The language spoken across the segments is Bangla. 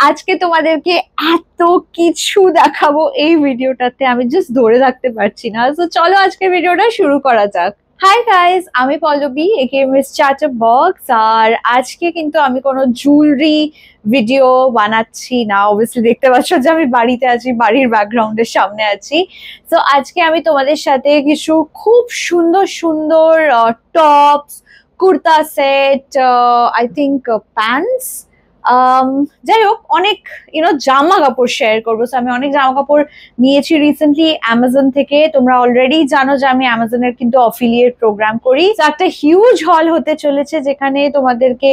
আজকে তোমাদেরকে এত কিছু দেখাবো এই ভিডিওটাতে, আমি জাস্ট ধরে রাখতে পারছি না। তো চলো আজকে ভিডিওটা শুরু করা যাক। হাই গাইস, আমি পল্লবী একে মিস চার্টার বক্স। আর আজকে কিন্তু আমি কোনো জুয়েলারি ভিডিও বানাচ্ছি না। অবভিয়াসলি দেখতে পাচ্ছ যে আমি বাড়িতে আছি, বাড়ির ব্যাকগ্রাউন্ডের সামনে আছি। তো আজকে আমি তোমাদের সাথে কিছু খুব সুন্দর সুন্দর tops, kurta set, I think pants, যাই হোক অনেক জামা কাপড় শেয়ার করবো। So, আমি অনেক জামা কাপড় নিয়েছি রিসেন্টলি অ্যামাজন থেকে। তোমরা অলরেডি জানো যে আমি অ্যামাজনের কিন্তু অফিলিয়েট প্রোগ্রাম করি। তো একটা হিউজ হল হতে চলেছে যেখানে তোমাদেরকে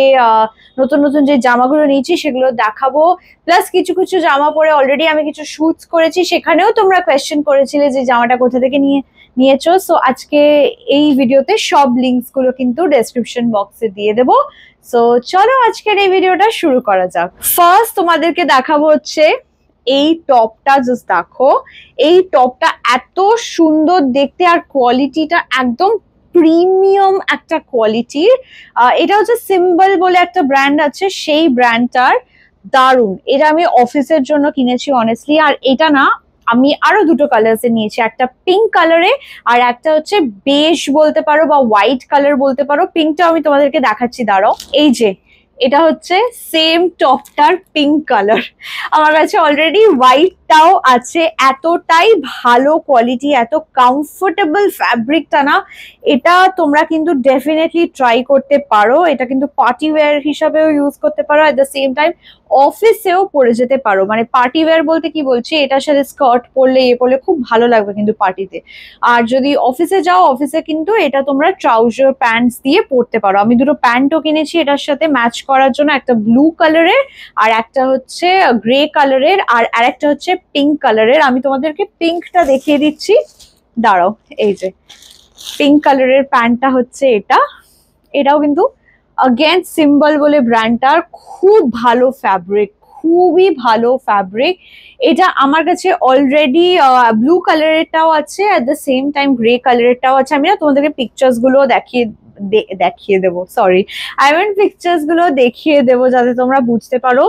নতুন নতুন যে জামাগুলো নিয়েছি সেগুলো দেখাবো। প্লাস কিছু কিছু জামা পরে অলরেডি আমি কিছু শুটস করেছি, সেখানেও তোমরা কোয়েশ্চেন করেছিলে যে জামাটা কোথা থেকে নিয়েছো। সো আজকে এই ভিডিওতে সব লিঙ্কস গুলো কিন্তু ডেসক্রিপশন বক্সে দিয়ে দেবো। সো চলো আজকের এই ভিডিওটা শুরু করা যাক। ফার্স্ট তোমাদেরকে দেখাবো হচ্ছে এই টপটা। জাস্ট দেখো, এই টপটা এত সুন্দর দেখতে আর কোয়ালিটিটা একদম প্রিমিয়াম একটা কোয়ালিটির। এটা হচ্ছে সিম্বল বলে একটা ব্র্যান্ড আছে, সেই ব্র্যান্ডটার দারুন। এটা আমি অফিসের জন্য কিনেছি অনেস্টলি। আর এটা না, আমি আরো দুটো কালার্সে নিয়েছি, একটা পিঙ্ক কালারে আর একটা হচ্ছে বেশ বলতে পারো বা হোয়াইট কালার বলতে পারো। পিঙ্কটা আমি তোমাদেরকে দেখাচ্ছি, দাঁড়াও। এই যে এটা হচ্ছে সেম টপটার পিঙ্ক কালার। আমার কাছে অলরেডি হোয়াইটটাও আছে। এতটাই ভালো কোয়ালিটি, এত কমফোর্টেবল ফ্যাব্রিকটা না, এটা তোমরা কিন্তু ডেফিনেটলি ট্রাই করতে পারো। এটা কিন্তু পার্টি ওয়্যার হিসাবেও ইউজ করতে পারো, এট দ্য সেম টাইম অফিসেও পরে যেতে পারো। মানে পার্টি ওয়্যার বলতে কি বলছি, এটার সাথে স্কার্ট পরলে পরলে খুব ভালো লাগবে কিন্তু পার্টিতে। আর যদি অফিসে যাও, অফিসে কিন্তু এটা তোমরা ট্রাউজার প্যান্টস দিয়ে পরতে পারো। আমি দুটো প্যান্টও কিনেছি এটার সাথে ম্যাচ করার জন্য, একটা ব্লু কালারের আর একটা হচ্ছে গ্রে কালারের, আর আরেকটা হচ্ছে পিঙ্ক কালারের। আমি তোমাদেরকে পিঙ্কটা দেখিয়ে দিচ্ছি, দাঁড়াও। এই যে পিঙ্ক কালারের প্যান্টটা হচ্ছে এটা। এটাও কিন্তু अगेन সিম্বল বলে ব্র্যান্ডটার, খুব ভালো ফ্যাব্রিক, খুবই ভালো ফ্যাব্রিক। এটা আমার কাছে অলরেডি ব্লু কালারেরটাও আছে, at the same time grey কালারেরটাও আছে। আমি না তোমাদেরকে পিকচার্স গুলো দেখিয়ে দেবো, সরি, আই মিন পিকচার্স গুলো দেখিয়ে দেবো যাতে তোমরা বুঝতে পারো।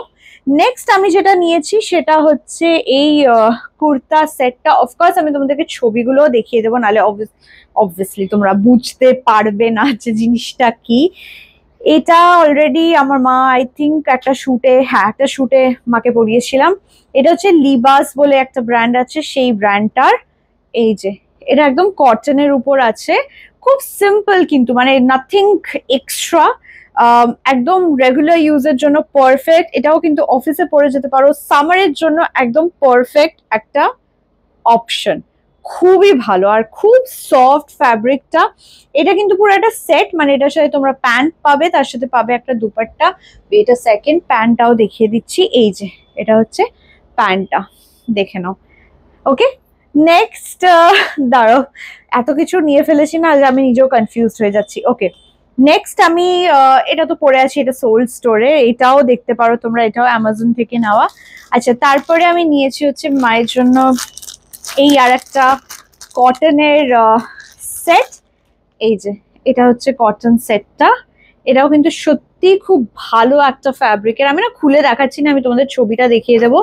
নেক্সট আমি যেটা নিয়েছি সেটা হচ্ছে এই কুর্তা সেটটা। অফকোর্স আমি তোমাদেরকে ছবিগুলো দেখিয়ে দেবো, নাহলে অবভিয়াসলি তোমরা বুঝতে পারবে না যে জিনিসটা কি। এটা অলরেডি আমার মা, আই থিঙ্ক একটা শুটে মাকে পরিয়েছিলাম। এটা হচ্ছে লিবাস বলে একটা ব্র্যান্ড আছে, সেই ব্র্যান্ডটার। এই যে এটা একদম কটনের উপর আছে, খুব সিম্পল কিন্তু মানে নাথিং এক্সট্রা, একদম রেগুলার ইউজের জন্য পারফেক্ট। এটাও কিন্তু অফিসে পরে যেতে পারো, সামারের জন্য একদম পারফেক্ট একটা অপশন। খুবই ভালো আর খুব সফট ফ্যাব্রিকটা। এটা কিন্তু পুরো একটা সেট, মানে এটার সাথে তোমরা প্যান্ট পাবে, তার সাথে পাবে একটা দুপাট্টা। এটা সেকেন্ড প্যান্টটাও দেখিয়ে দিচ্ছি। এই যে এটা হচ্ছে প্যান্টটা, দেখে নাও। ওকে, নেক্সট দাঁড়াও, এত কিছু নিয়ে ফেলেছি না যে আমি নিজেও কনফিউজ হয়ে যাচ্ছি। ওকে, নেক্সট আমি এটা তো পরে আছি, এটা সোল স্টোরে, এটাও দেখতে পারো তোমরা, এটাও অ্যামাজন থেকে নেওয়া। আচ্ছা, তারপরে আমি নিয়েছি হচ্ছে মায়ের জন্য এই আর একটা কটনের সেট। এই যে এটা হচ্ছে কটন সেটটা। এটাও কিন্তু সত্যি খুব ভালো একটা ফ্যাব্রিকের। আমি না খুলে দেখাচ্ছি না, আমি তোমাদের ছবিটা দেখিয়ে দেবো।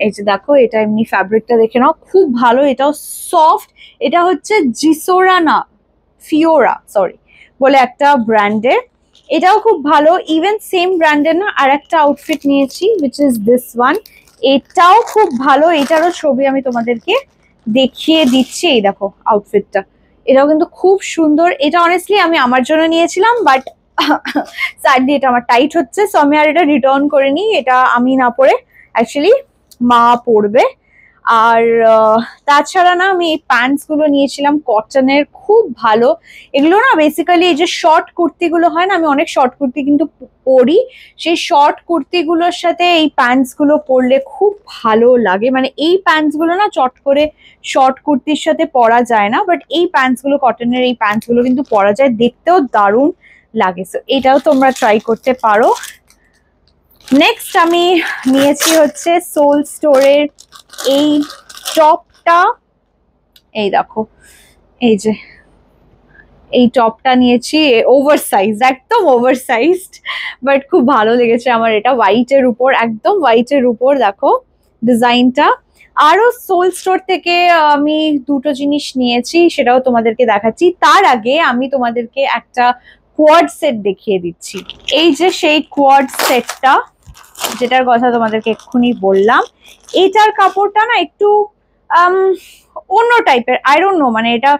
এই যে দেখো, এটা এমনি ফ্যাব্রিকটা দেখে নাও, খুব ভালো। এটাও সফট। এটা হচ্ছে জিসোরা না, ফিওরা সরি বলে একটা ব্র্যান্ডের। এটাও খুব ভালো। ইভেন সেম ব্র্যান্ডের না আর একটা আউটফিট নিয়েছি, উইচ ইজ দিস ওয়ান। এটাও খুব ভালো। এটারও ছবি আমি তোমাদেরকে দেখিয়ে দিচ্ছি। এই দেখো আউটফিটটা, এটাও কিন্তু খুব সুন্দর। এটা অনেস্টলি আমি আমার জন্য নিয়েছিলাম, বাট স্যাডলি এটা আমার টাইট হচ্ছে, সো আমি আর এটা রিটার্ন করে নিই। এটা আমি না পরে অ্যাকচুয়ালি মা পরবে। আর তাছাড়া না, আমি এই প্যান্টস গুলো নিয়েছিলাম কটনের, খুব ভালো। এগুলো না বেসিক্যালি এই যে শর্ট কুর্তিগুলো হয় না, আমি অনেক শর্ট কুর্তি কিন্তু পরি, সেই শর্ট কুর্তিগুলোর সাথে এই প্যান্টস গুলো পরলে খুব ভালো লাগে। মানে এই প্যান্টস গুলো না চট করে শর্ট কুর্তির সাথে পরা যায় না, বাট এই প্যান্টস গুলো, কটনের এই প্যান্টস গুলো কিন্তু পরা যায়, দেখতেও দারুণ লাগে। সো এটাও তোমরা ট্রাই করতে পারো। নেক্সট আমি নিয়েছি হচ্ছে সোল স্টোরের এই টপটা। এই দেখো, এই যে এই টপটা নিয়েছি, ওভারসাইজ, একদম ওভারসাইজড, বাট খুব ভালো লেগেছে আমার এটা, হোয়াইটের উপর, একদম হোয়াইটের উপর দেখো ডিজাইনটা। আরো সোল স্টোর থেকে আমি দুটো জিনিস নিয়েছি, সেটাও তোমাদেরকে দেখাচ্ছি। তার আগে আমি তোমাদেরকে একটা কোয়াড সেট দেখিয়ে দিচ্ছি। এই যে সেই কোয়াড সেটটা, যেটার কথা তোমাদেরকে এক্ষুনি বললাম, এটার কাপড়টা না একটু অন্য টাইপের, আই ডোন্ট নো মানে এটা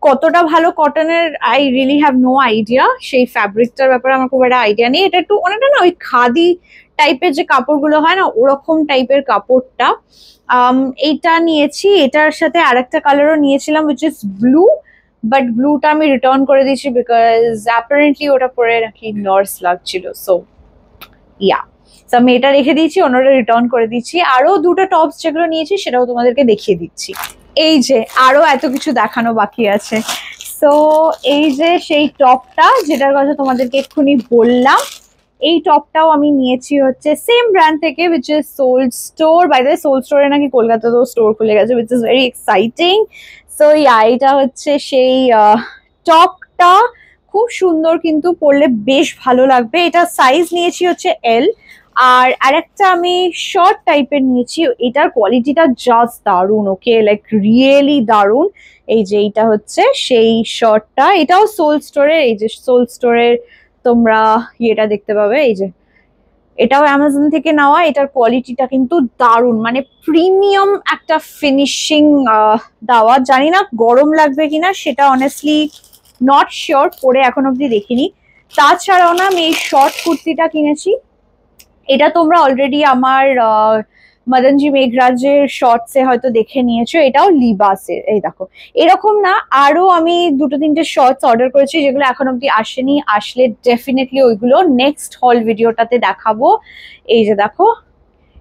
কতটা ভালো কটনের, I really have no idea. সেই ফ্যাব্রিকটার ব্যাপারে আমার খুব একটা আইডিয়া নেই। এটা একটু অনেকটা না ওই খাদি টাইপের যে কাপড়গুলো হয় না, ওরকম টাইপের কাপড়টা। এইটা নিয়েছি, এটার সাথে আরেকটা কালারও নিয়েছিলাম উইচ ইজ ব্লু, বাট ব্লুটা আমি রিটার্ন করে দিয়েছি বিকজ অ্যাপারেন্টলি ওটা পরে নাকি নার্স লাগছিল। সো ইয়া, আমি এটা রেখে দিয়েছি, অন্যটা রিটার্ন করে দিচ্ছি। আরো দুটো টপস যেগুলো নিয়েছি সেটাও তোমাদেরকে দেখিয়ে দিচ্ছি। এই যে আরো এত কিছু দেখানো বাকি আছে। সো এই যে সেই টপটা যেটার কথা তোমাদেরকে এক্ষুনি বললাম, এই টপটাও আমি নিয়েছি হচ্ছে সেম ব্র্যান্ড থেকে, which is Souled Store. By the way Souled স্টোরে নাকি কলকাতাতেও স্টোর খুলে গেছে, which is very exciting. So yeah, এটা হচ্ছে সেই টপটা, খুব সুন্দর, কিন্তু পরলে বেশ ভালো লাগবে। এটা সাইজ নিয়েছি হচ্ছে এল। আর আরেকটা আমি শর্ট টাইপের নিয়েছি, এটার কোয়ালিটিটা জাস্ট দারুণ, ওকে, লাইক রিয়েলি দারুণ। এই যে এইটা হচ্ছে সেই শর্টটা, এটাও সোল স্টোরের। এই যে সোল স্টোরের তোমরা ইয়েটা দেখতে পাবে, এই যে এটাও অ্যামাজন থেকে নেওয়া। এটার কোয়ালিটিটা কিন্তু দারুণ, মানে প্রিমিয়াম একটা ফিনিশিং দেওয়া। জানি না গরম লাগবে কিনা, সেটা অনেস্টলি নট শিওর, পরে এখন অব্দি দেখিনি। তাছাড়াও না আমি এই শর্ট কুর্তিটা কিনেছি, এটা তোমরা অলরেডি আমার মদনজি মেঘরাজের শর্টসে হয়তো দেখে নিয়েছো। এটাও লিবাসের, এই দেখো এরকম না, আরো আমি দুটো তিনটে শর্টস অর্ডার করেছি যেগুলো এখন অব্দি আসেনি, আসলে ডেফিনেটলি ওইগুলো নেক্সট হল ভিডিওটাতে দেখাবো। এই যে দেখো,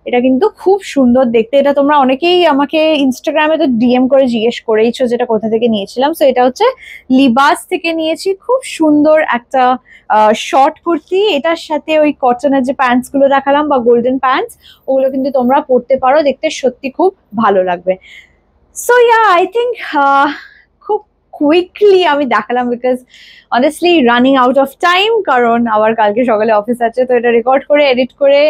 এটা কিন্তু খুব সুন্দর দেখতে। এটা তোমরা অনেকেই আমাকে ইনস্টাগ্রামে তো ডিএম করে জিজ্ঞেস করেইছো যেটা কোথা থেকে নিয়েছিলাম। সো এটা হচ্ছে লিবাস থেকে নিয়েছি, খুব সুন্দর একটা শর্ট কুর্তি। এটার সাথে ওই কটনের যে প্যান্টস গুলো দেখালাম বা গোল্ডেন প্যান্টস, ওগুলো কিন্তু তোমরা পরতে পারো, দেখতে সত্যি খুব ভালো লাগবে। সো ইয়া, আই থিঙ্ক খুব কুইকলি আমি দেখালাম because honestly running out of time, কারণ আবার কালকে সকালে অফিস আছে। তো এটা রেকর্ড করে এডিট করে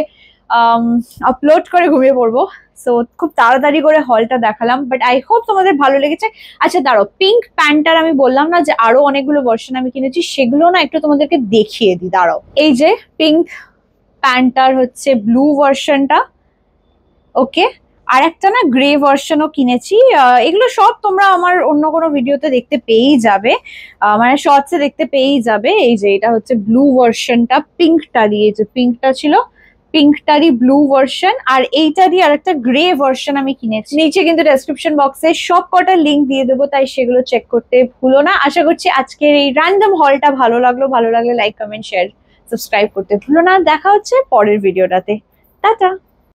আপলোড করে ঘুমিয়ে পড়বো। সো খুব তাড়াতাড়ি করে হলটা দেখালাম, বাট আই হোপ তোমাদের ভালো লেগেছে। আচ্ছা দাঁড়াও, পিঙ্ক প্যান্টটার আমি বললাম না যে আরো অনেকগুলো ভার্সন আমি কিনেছি, সেগুলো না একটু তোমাদেরকে দেখিয়ে দিই, দাঁড়াও। এই যে পিঙ্ক প্যান্টটার হচ্ছে ব্লু ভার্সনটা, ওকে, আর একটা না গ্রে ভার্সনও কিনেছি। এগুলো সব তোমরা আমার অন্য কোনো ভিডিওতে দেখতে পেয়েই যাবে, মানে শর্টসে দেখতে পেয়েই যাবে। এই যে এটা হচ্ছে ব্লু ভার্সনটা, পিঙ্কটারই, এই যে পিঙ্কটা ছিল, পিঙ্কটারই ব্লু ভার্সন। আর এইটারই আর একটা গ্রে ভার্সন আমি কিনেছি। নিচে কিন্তু ডেসক্রিপশন বক্সে সব কটা লিঙ্ক দিয়ে দেবো, তাই সেগুলো চেক করতে ভুলো না। আশা করছি আজকের এই র্যান্ডম হলটা ভালো লাগলো। ভালো লাগলে লাইক, কমেন্ট, শেয়ার, সাবস্ক্রাইব করতে ভুলো না। দেখা হচ্ছে পরের ভিডিওটাতে। টাটা।